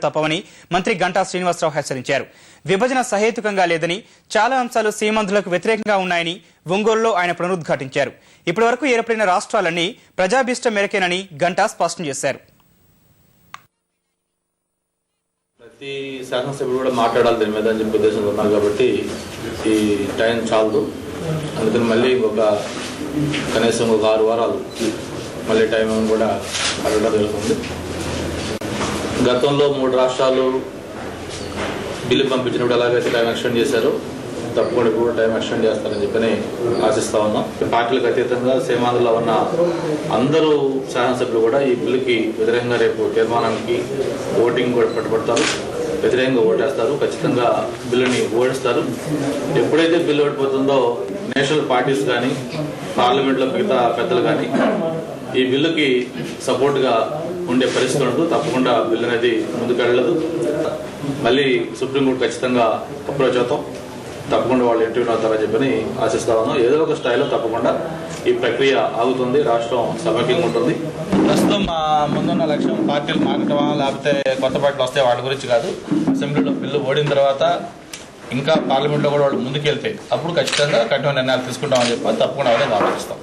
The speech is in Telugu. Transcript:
తప్పవని మంత్రి గంటా శ్రీనివాసరావు హెచ్చరించారు. విభజన సహేతుకంగా లేదని, చాలా అంశాలు సీమాంధ్రులకు వ్యతిరేకంగా ఉన్నాయని ఒంగోలులో ఆయన పునరుద్ఘాటించారు. ఇప్పటివరకు ఏర్పడిన రాష్ట్రాలన్నీ ప్రజాభీష్టం మేరకేనని గంటా స్పష్టం చేశారు. ప్రతి శాసనసభ్యుడు కూడా మాట్లాడాలి దీని మీద అని చెప్పి ఉద్దేశంతో ఉన్నారు కాబట్టి ఈ టైం చాలదు. అందుకని మళ్ళీ కనీసం ఒక 6 వారాలు మళ్ళీ టైం కూడా అడగడం జరుగుతుంది. గతంలో 3 రాష్ట్రాలు బిల్లు పంపించినప్పుడు ఎలాగైతే టైం ఎక్స్టెండ్ చేశారో తప్పకుండా కూడా టైం ఎక్స్టెండ్ చేస్తారని చెప్పని ఆశిస్తా ఉన్నాం. పార్టీలకు అతీతంగా సీమాంధ్రలో ఉన్న అందరూ శాసనసభ్యులు కూడా ఈ బిల్లుకి వ్యతిరేకంగా రేపు తీర్మానానికి ఓటింగ్ కూడా పట్టుబడతారు, వ్యతిరేకంగా ఓటేస్తారు, ఖచ్చితంగా బిల్లుని ఓడిస్తారు. ఎప్పుడైతే బిల్లు ఓడిపోతుందో నేషనల్ పార్టీస్ కానీ పార్లమెంట్లో మిగతా పెద్దలు కానీ ఈ బిల్లుకి సపోర్ట్గా ఉండే పరిస్థితి ఉండదు. తప్పకుండా బిల్లు అనేది ముందుకెళ్ళదు. మళ్ళీ సుప్రీంకోర్టు ఖచ్చితంగా అప్రోచ్ అవుతాం. తప్పకుండా వాళ్ళు ఇంటర్వ్యూ అవుతారని చెప్పని ఆశిస్తా ఉన్నాం. ఏదో ఒక స్థాయిలో తప్పకుండా ఈ ప్రక్రియ ఆగుతుంది, రాష్ట్రం సమైక్యంగా ఉంటుంది. ప్రస్తుతం మా ముందున్న లక్ష్యం పార్టీలు మారటమా లేకపోతే కొత్త పార్టీలు వస్తే వాళ్ళ గురించి కాదు. అసెంబ్లీలో బిల్లు ఓడిన తర్వాత ఇంకా పార్లమెంట్లో కూడా వాళ్ళు ముందుకెళ్తే అప్పుడు ఖచ్చితంగా కఠిన నిర్ణయాలు తీసుకుంటామని చెప్పి తప్పకుండా అవన్నీ ఆలోచిస్తాం.